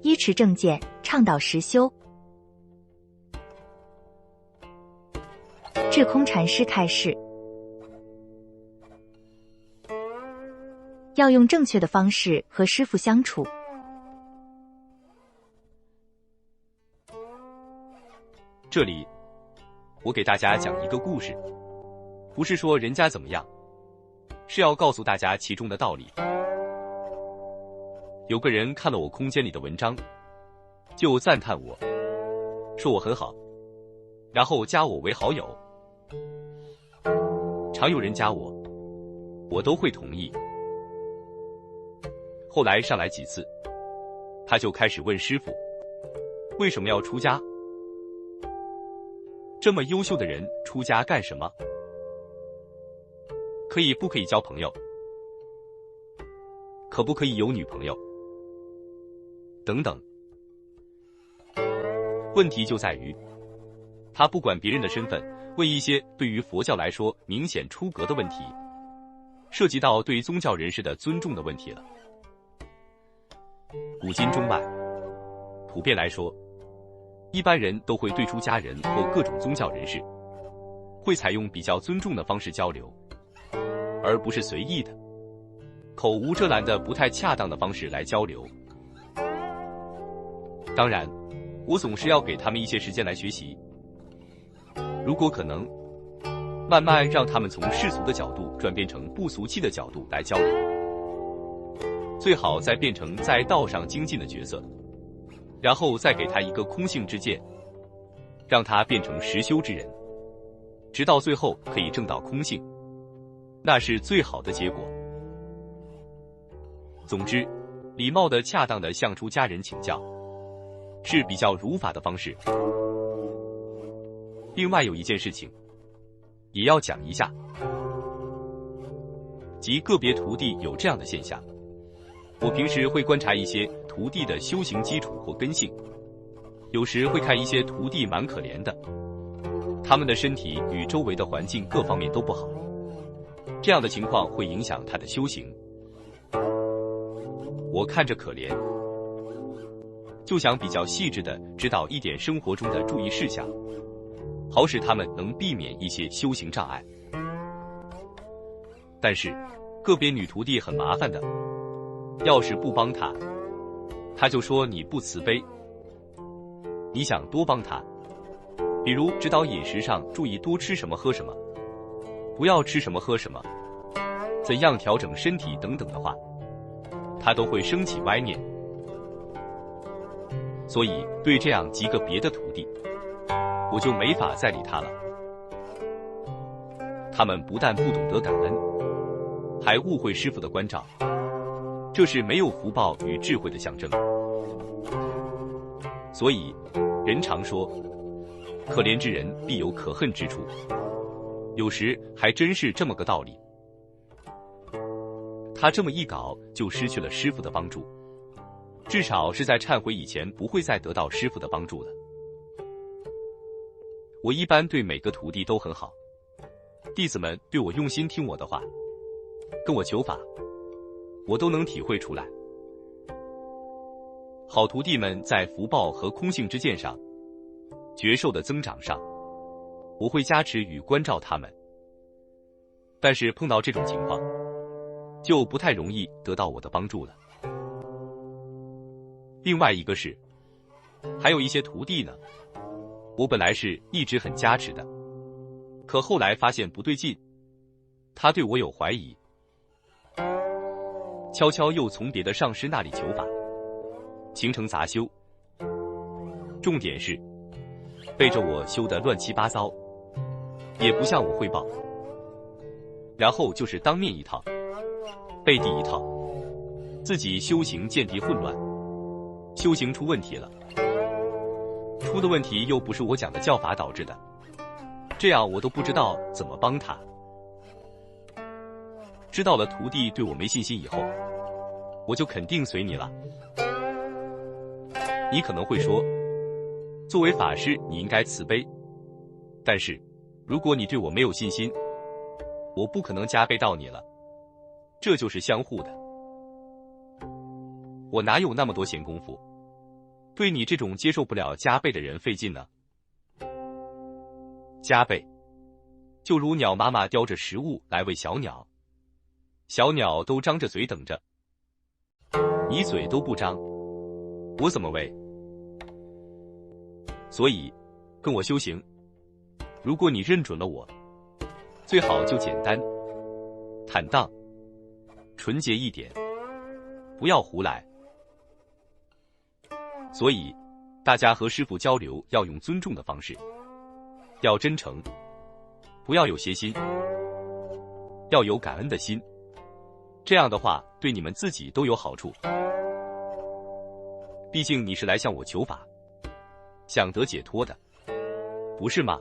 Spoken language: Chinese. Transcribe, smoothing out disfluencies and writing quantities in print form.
依持正见，倡导实修。智空禅师开示，要用正确的方式和师父相处。这里，我给大家讲一个故事，不是说人家怎么样，是要告诉大家其中的道理。有个人看了我空间里的文章，就赞叹我，说我很好，然后加我为好友。常有人加我，我都会同意。后来上来几次，他就开始问师父，为什么要出家？这么优秀的人出家干什么？不可以交朋友？可不可以有女朋友？等等。问题就在于，他不管别人的身份，问一些对于佛教来说明显出格的问题，涉及到对宗教人士的尊重的问题了。古今中外，普遍来说，一般人都会对出家人或各种宗教人士，会采用比较尊重的方式交流，而不是随意的、口无遮拦的不太恰当的方式来交流。当然，我总是要给他们一些时间来学习，如果可能，慢慢让他们从世俗的角度转变成不俗气的角度来交流，最好再变成在道上精进的角色，然后再给他一个空性之见，让他变成实修之人，直到最后可以证到空性，那是最好的结果。总之，礼貌的、恰当的向出家人请教，是比较如法的方式。另外有一件事情也要讲一下，即个别徒弟有这样的现象。我平时会观察一些徒弟的修行基础或根性，有时会看一些徒弟蛮可怜的，他们的身体与周围的环境各方面都不好，这样的情况会影响他的修行。我看着可怜，就想比较细致地指导一点生活中的注意事项，好使他们能避免一些修行障碍。但是个别女徒弟很麻烦的，要是不帮她，她就说你不慈悲。你想多帮她，比如指导饮食上注意多吃什么喝什么，不要吃什么喝什么，怎样调整身体等等的话，她都会生起歪念。所以对这样几个别的徒弟，我就没法再理他了。他们不但不懂得感恩，还误会师父的关照，这是没有福报与智慧的象征。所以人常说，可怜之人必有可恨之处，有时还真是这么个道理。他这么一搞，就失去了师父的帮助，至少是在忏悔以前不会再得到师父的帮助了。我一般对每个徒弟都很好，弟子们对我用心听我的话，跟我求法，我都能体会出来。好徒弟们在福报和空性之见上、觉受的增长上，我会加持与关照他们。但是碰到这种情况，就不太容易得到我的帮助了。另外一个是，还有一些徒弟呢，我本来是一直很加持的，可后来发现不对劲，他对我有怀疑，悄悄又从别的上师那里求法，形成杂修。重点是背着我修得乱七八糟，也不向我汇报，然后就是当面一套，背地一套，自己修行见地混乱，修行出问题了，出的问题又不是我讲的教法导致的，这样我都不知道怎么帮他。知道了徒弟对我没信心以后，我就肯定随你了。你可能会说，作为法师你应该慈悲，但是如果你对我没有信心，我不可能加倍到你了，这就是相互的。我哪有那么多闲工夫对你这种接受不了加倍的人费劲呢？加倍，就如鸟妈妈叼着食物来喂小鸟，小鸟都张着嘴等着，你嘴都不张，我怎么喂？所以，跟我修行。如果你认准了我，最好就简单、坦荡、纯洁一点，不要胡来。所以，大家和师父交流要用尊重的方式，要真诚，不要有邪心，要有感恩的心。这样的话，对你们自己都有好处。毕竟你是来向我求法，想得解脱的，不是吗？